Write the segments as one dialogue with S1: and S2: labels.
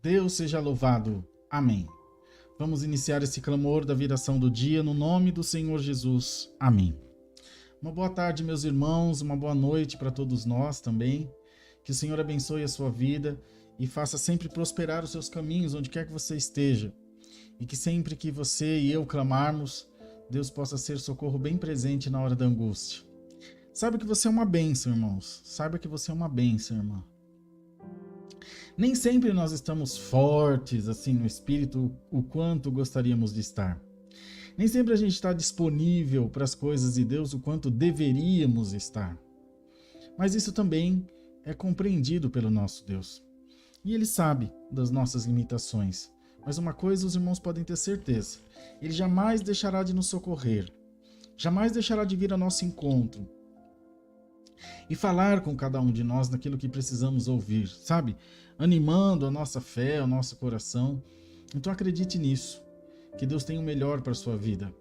S1: Deus seja louvado. Amém. Vamos iniciar esse clamor da viração do dia no nome do Senhor Jesus. Amém. Uma boa tarde, meus irmãos, uma boa noite para todos nós também. Que o Senhor abençoe a sua vida e faça sempre prosperar os seus caminhos onde quer que você esteja. E que sempre que você e eu clamarmos, Deus possa ser socorro bem presente na hora da angústia. Saiba que você é uma bênção, irmãos. Saiba que você é uma bênção, irmã. Nem sempre nós estamos fortes, assim, no espírito, o quanto gostaríamos de estar. Nem sempre a gente está disponível para as coisas de Deus, o quanto deveríamos estar. Mas isso também é compreendido pelo nosso Deus. E Ele sabe das nossas limitações. Mas uma coisa os irmãos podem ter certeza: Ele jamais deixará de nos socorrer. Jamais deixará de vir ao nosso encontro e falar com cada um de nós naquilo que precisamos ouvir, sabe? Animando a nossa fé, o nosso coração. Então acredite nisso, que Deus tem o melhor para a sua vida.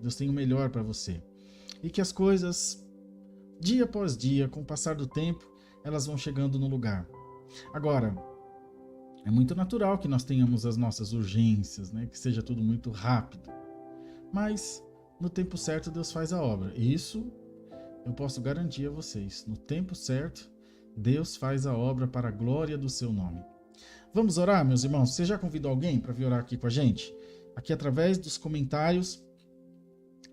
S1: Deus tem o melhor para você. E que as coisas, dia após dia, com o passar do tempo, elas vão chegando no lugar. Agora, é muito natural que nós tenhamos as nossas urgências, né? Que seja tudo muito rápido. Mas, no tempo certo, Deus faz a obra. Isso eu posso garantir a vocês. No tempo certo, Deus faz a obra para a glória do seu nome. Vamos orar, meus irmãos? Você já convidou alguém para vir orar aqui com a gente? Aqui através dos comentários,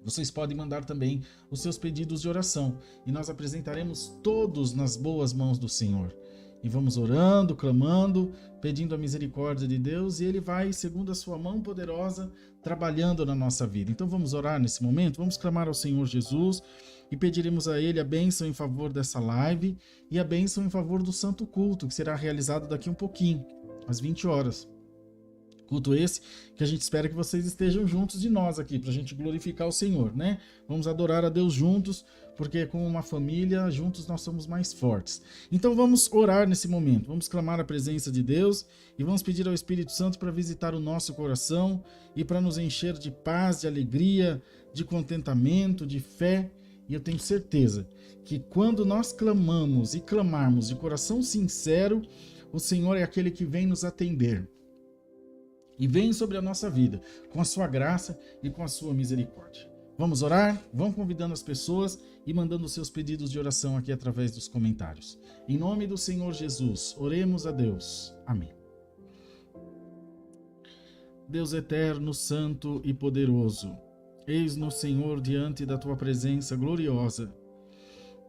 S1: vocês podem mandar também os seus pedidos de oração. E nós apresentaremos todos nas boas mãos do Senhor. E vamos orando, clamando, pedindo a misericórdia de Deus, e Ele vai, segundo a sua mão poderosa, trabalhando na nossa vida. Então vamos orar nesse momento, vamos clamar ao Senhor Jesus e pediremos a Ele a bênção em favor dessa live e a bênção em favor do Santo Culto, que será realizado daqui um pouquinho, às 20 horas. Culto esse que a gente espera que vocês estejam juntos de nós aqui, para a gente glorificar o Senhor, né? Vamos adorar a Deus juntos, porque como uma família, juntos nós somos mais fortes. Então vamos orar nesse momento, vamos clamar a presença de Deus e vamos pedir ao Espírito Santo para visitar o nosso coração e para nos encher de paz, de alegria, de contentamento, de fé. E eu tenho certeza que quando nós clamamos e clamarmos de coração sincero, o Senhor é aquele que vem nos atender. E vem sobre a nossa vida, com a sua graça e com a sua misericórdia. Vamos orar? Vão convidando as pessoas e mandando os seus pedidos de oração aqui através dos comentários. Em nome do Senhor Jesus, oremos a Deus. Amém. Deus eterno, santo e poderoso, eis-nos, Senhor, diante da tua presença gloriosa,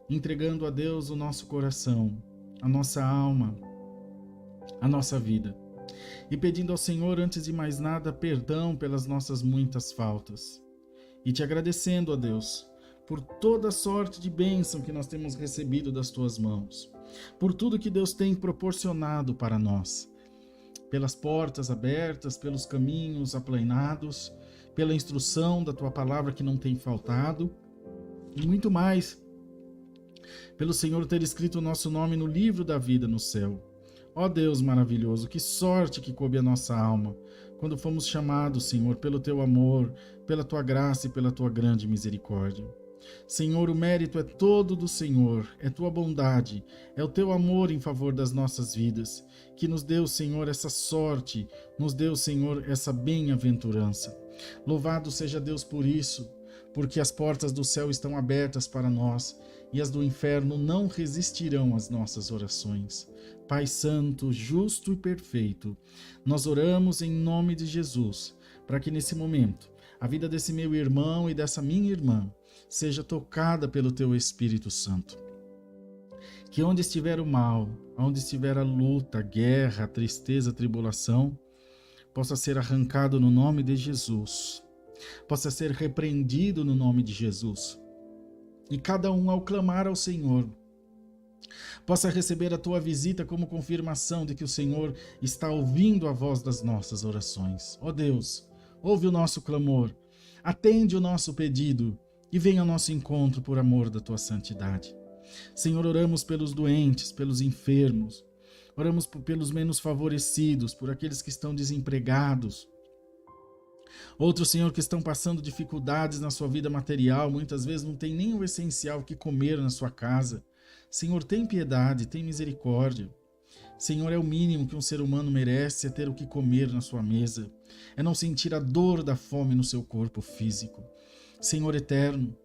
S1: entregando a Deus o nosso coração, a nossa alma, a nossa vida. E pedindo ao Senhor, antes de mais nada, perdão pelas nossas muitas faltas. E te agradecendo, ó Deus, por toda sorte de bênção que nós temos recebido das tuas mãos. Por tudo que Deus tem proporcionado para nós. Pelas portas abertas, pelos caminhos aplainados, pela instrução da tua palavra que não tem faltado. E muito mais, pelo Senhor ter escrito o nosso nome no livro da vida no céu. Ó Deus maravilhoso, que sorte que coube a nossa alma, quando fomos chamados, Senhor, pelo Teu amor, pela Tua graça e pela Tua grande misericórdia. Senhor, o mérito é todo do Senhor, é Tua bondade, é o Teu amor em favor das nossas vidas, que nos deu, Senhor, essa sorte, nos deu, Senhor, essa bem-aventurança. Louvado seja Deus por isso, porque as portas do céu estão abertas para nós e as do inferno não resistirão às nossas orações. Pai Santo, justo e perfeito, nós oramos em nome de Jesus, para que nesse momento a vida desse meu irmão e dessa minha irmã seja tocada pelo Teu Espírito Santo. Que onde estiver o mal, onde estiver a luta, a guerra, a tristeza, a tribulação, possa ser arrancado no nome de Jesus, possa ser repreendido no nome de Jesus. E cada um, ao clamar ao Senhor, possa receber a Tua visita como confirmação de que o Senhor está ouvindo a voz das nossas orações. Ó Deus, ouve o nosso clamor, atende o nosso pedido e venha ao nosso encontro por amor da Tua santidade. Senhor, oramos pelos doentes, pelos enfermos, oramos pelos menos favorecidos, por aqueles que estão desempregados, outros, Senhor, que estão passando dificuldades na sua vida material, muitas vezes não tem nem o essencial que comer na sua casa. Senhor, tem piedade, tem misericórdia. Senhor, é o mínimo que um ser humano merece, é ter o que comer na sua mesa, é não sentir a dor da fome no seu corpo físico. Senhor eterno,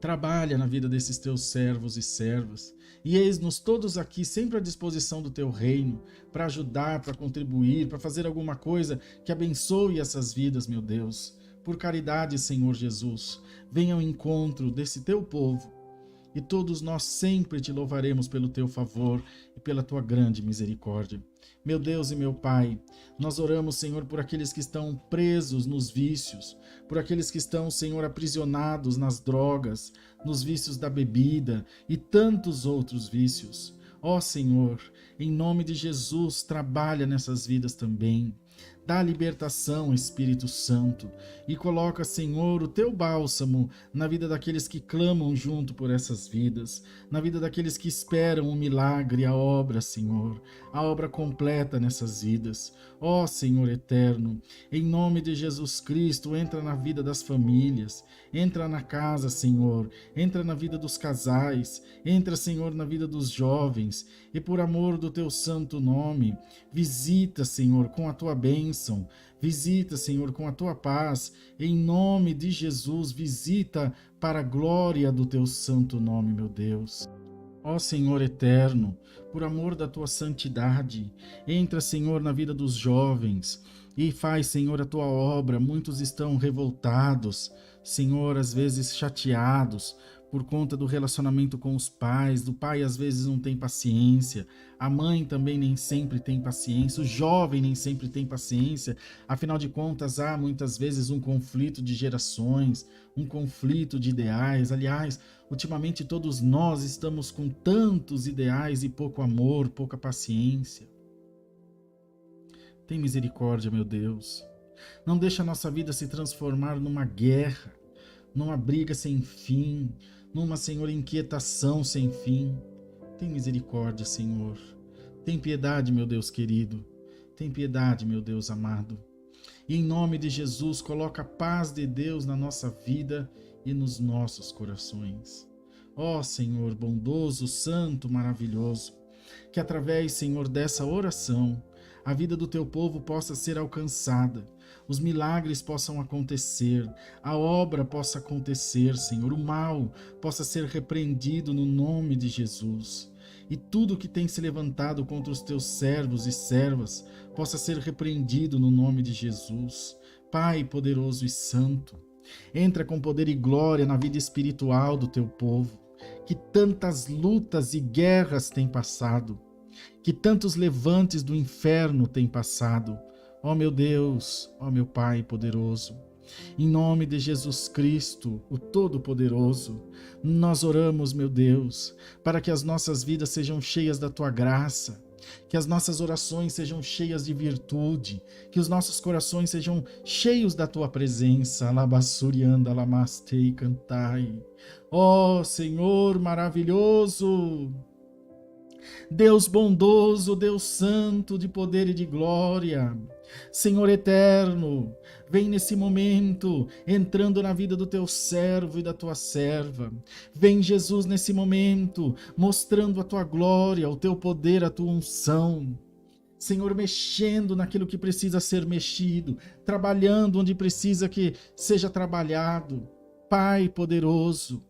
S1: trabalha na vida desses teus servos e servas, e eis-nos todos aqui sempre à disposição do teu reino, para ajudar, para contribuir, para fazer alguma coisa que abençoe essas vidas, meu Deus. Por caridade, Senhor Jesus, venha ao encontro desse teu povo, e todos nós sempre te louvaremos pelo teu favor e pela tua grande misericórdia. Meu Deus e meu Pai, nós oramos, Senhor, por aqueles que estão presos nos vícios, por aqueles que estão, Senhor, aprisionados nas drogas, nos vícios da bebida e tantos outros vícios. Ó Senhor, em nome de Jesus, trabalha nessas vidas também. Dá libertação, Espírito Santo, e coloca, Senhor, o teu bálsamo na vida daqueles que clamam junto por essas vidas, na vida daqueles que esperam o milagre, a obra, Senhor, a obra completa nessas vidas. Ó Senhor eterno, em nome de Jesus Cristo, entra na vida das famílias, entra na casa, Senhor, entra na vida dos casais, entra, Senhor, na vida dos jovens, e por amor do teu santo nome, visita, Senhor, com a tua bênção, visita, Senhor, com a tua paz, em nome de Jesus, visita para a glória do teu santo nome, meu Deus. Ó Senhor eterno, por amor da tua santidade, entra, Senhor, na vida dos jovens e faz, Senhor, a tua obra. Muitos estão revoltados, Senhor, às vezes chateados por conta do relacionamento com os pais. Do pai às vezes não tem paciência, a mãe também nem sempre tem paciência, o jovem nem sempre tem paciência. Afinal de contas, há muitas vezes um conflito de gerações, um conflito de ideais. Aliás, ultimamente todos nós estamos com tantos ideais e pouco amor, pouca paciência. Tem misericórdia, meu Deus. Não deixa a nossa vida se transformar numa guerra, numa briga sem fim, numa, Senhor, inquietação sem fim. Tem misericórdia, Senhor. Tem piedade, meu Deus querido. Tem piedade, meu Deus amado. E em nome de Jesus, coloca a paz de Deus na nossa vida e nos nossos corações. Ó Senhor bondoso, santo, maravilhoso, que através, Senhor, dessa oração, a vida do teu povo possa ser alcançada, os milagres possam acontecer, a obra possa acontecer, Senhor, o mal possa ser repreendido no nome de Jesus. E tudo que tem se levantado contra os teus servos e servas possa ser repreendido no nome de Jesus. Pai poderoso e santo, entra com poder e glória na vida espiritual do teu povo, que tantas lutas e guerras têm passado, que tantos levantes do inferno têm passado. Ó meu Deus, ó meu Pai poderoso, em nome de Jesus Cristo, o Todo-Poderoso, nós oramos, meu Deus, para que as nossas vidas sejam cheias da Tua graça, que as nossas orações sejam cheias de virtude, que os nossos corações sejam cheios da Tua presença. Alabassurianda, lamastei, cantai. Ó Senhor maravilhoso, Deus bondoso, Deus santo, de poder e de glória, Senhor eterno, vem nesse momento, entrando na vida do teu servo e da tua serva. Vem, Jesus, nesse momento, mostrando a tua glória, o teu poder, a tua unção. Senhor, mexendo naquilo que precisa ser mexido, trabalhando onde precisa que seja trabalhado. Pai poderoso,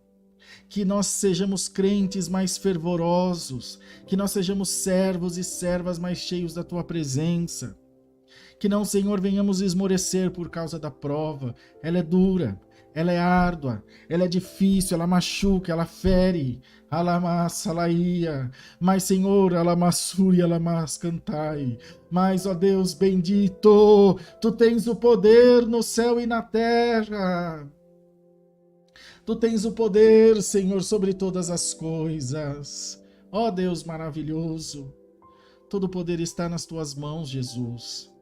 S1: que nós sejamos crentes mais fervorosos, que nós sejamos servos e servas mais cheios da tua presença. Que não, Senhor, venhamos esmorecer por causa da prova. Ela é dura, ela é árdua, ela é difícil, ela machuca, ela fere. Alamasalaia. Mas, Senhor, alamassuri, alamascantai. Mas, ó Deus bendito, tu tens o poder no céu e na terra. Tu tens o poder, Senhor, sobre todas as coisas. Ó Deus maravilhoso, todo o poder está nas tuas mãos, Jesus.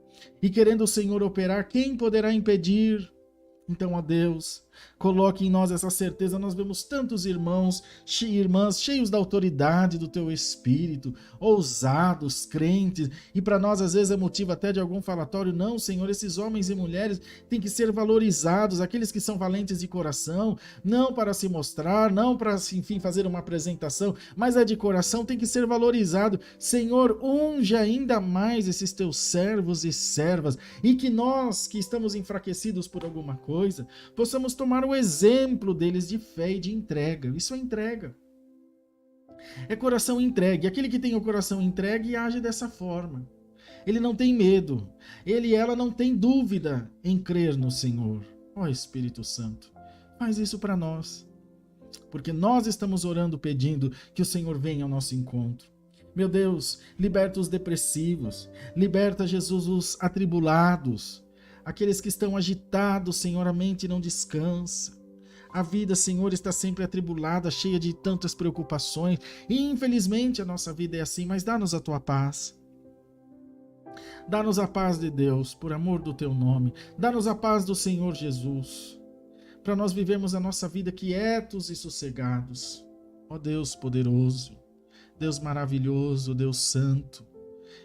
S1: E querendo o Senhor operar, quem poderá impedir? Então, ó Deus, Coloque em nós essa certeza. Nós vemos tantos irmãos e irmãs cheios da autoridade do teu Espírito, ousados, crentes, e para nós às vezes é motivo até de algum falatório. Não, Senhor, esses homens e mulheres têm que ser valorizados, aqueles que são valentes de coração, não para se mostrar, não para, enfim, fazer uma apresentação, mas é de coração, tem que ser valorizado. Senhor, unge ainda mais esses teus servos e servas, e que nós que estamos enfraquecidos por alguma coisa, possamos tomar o exemplo deles de fé e de entrega. Isso é entrega. É coração entregue. Aquele que tem o coração entregue age dessa forma. Ele não tem medo. Ele e ela não tem dúvida em crer no Senhor. Ó Espírito Santo, faz isso para nós. Porque nós estamos orando, pedindo que o Senhor venha ao nosso encontro. Meu Deus, liberta os depressivos. Liberta, Jesus, os atribulados. Aqueles que estão agitados, Senhor, a mente não descansa. A vida, Senhor, está sempre atribulada, cheia de tantas preocupações. E infelizmente a nossa vida é assim, mas dá-nos a tua paz. Dá-nos a paz de Deus, por amor do teu nome. Dá-nos a paz do Senhor Jesus, para nós vivermos a nossa vida quietos e sossegados. Ó Deus poderoso, Deus maravilhoso, Deus santo,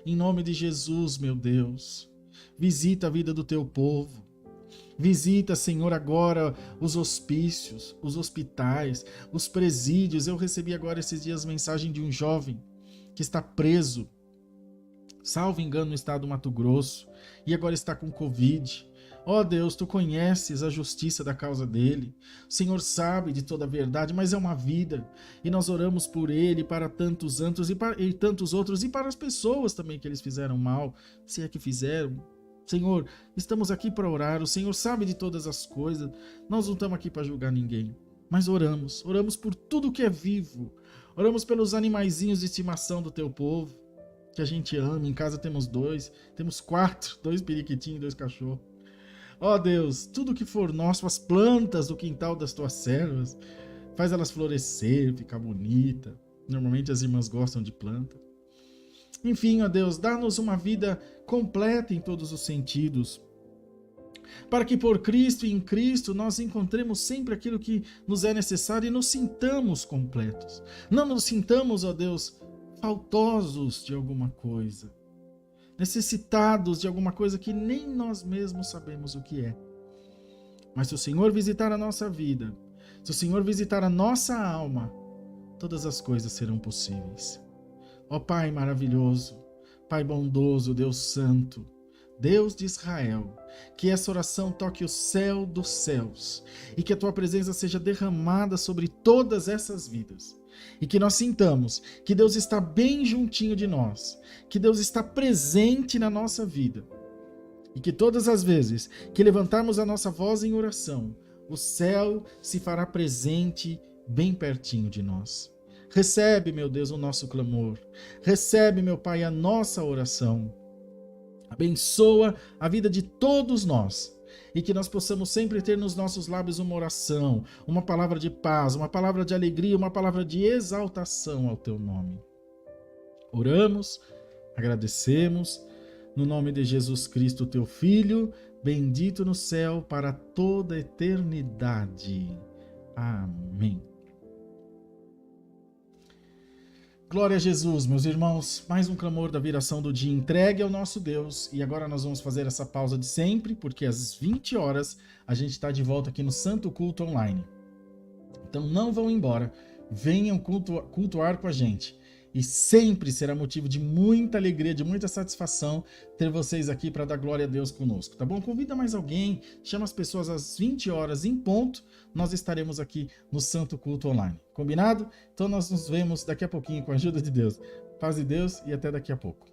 S1: em nome de Jesus, meu Deus, visita a vida do teu povo. Visita, Senhor, agora os hospícios, os hospitais, os presídios. Eu recebi agora esses dias mensagem de um jovem que está preso, salvo engano, no estado do Mato Grosso, e agora está com Covid. Ó Deus, tu conheces a justiça da causa dele. O Senhor sabe de toda a verdade, mas é uma vida. E nós oramos por ele, para tantos e tantos outros, e para as pessoas também que eles fizeram mal, se é que fizeram. Senhor, estamos aqui para orar. O Senhor sabe de todas as coisas. Nós não estamos aqui para julgar ninguém, mas oramos por tudo que é vivo. Oramos pelos animaizinhos de estimação do teu povo, que a gente ama. Em casa temos 2, temos 4, 2 periquitinhos e 2 cachorros. Ó Deus, tudo que for nosso, as plantas do quintal das tuas servas, faz elas florescer, ficar bonita. Normalmente as irmãs gostam de planta. Enfim, ó Deus, dá-nos uma vida completa em todos os sentidos, para que por Cristo e em Cristo nós encontremos sempre aquilo que nos é necessário e nos sintamos completos. Não nos sintamos, ó Deus, faltosos de alguma coisa, necessitados de alguma coisa que nem nós mesmos sabemos o que é. Mas se o Senhor visitar a nossa vida, se o Senhor visitar a nossa alma, todas as coisas serão possíveis. Ó Pai maravilhoso, Pai bondoso, Deus santo, Deus de Israel, que essa oração toque o céu dos céus e que a tua presença seja derramada sobre todas essas vidas. E que nós sintamos que Deus está bem juntinho de nós, que Deus está presente na nossa vida. E que todas as vezes que levantarmos a nossa voz em oração, o céu se fará presente bem pertinho de nós. Recebe, meu Deus, o nosso clamor. Recebe, meu Pai, a nossa oração. Abençoa a vida de todos nós. E que nós possamos sempre ter nos nossos lábios uma oração, uma palavra de paz, uma palavra de alegria, uma palavra de exaltação ao teu nome. Oramos, agradecemos, no nome de Jesus Cristo, teu Filho, bendito no céu para toda a eternidade. Amém. Glória a Jesus, meus irmãos, mais um clamor da viração do dia entregue ao nosso Deus. E agora nós vamos fazer essa pausa de sempre, porque às 20 horas a gente está de volta aqui no Santo Culto Online. Então não vão embora, venham cultuar com a gente. E sempre será motivo de muita alegria, de muita satisfação ter vocês aqui para dar glória a Deus conosco, tá bom? Convida mais alguém, chama as pessoas às 20 horas em ponto, nós estaremos aqui no Santo Culto Online. Combinado? Então nós nos vemos daqui a pouquinho com a ajuda de Deus. Paz de Deus e até daqui a pouco.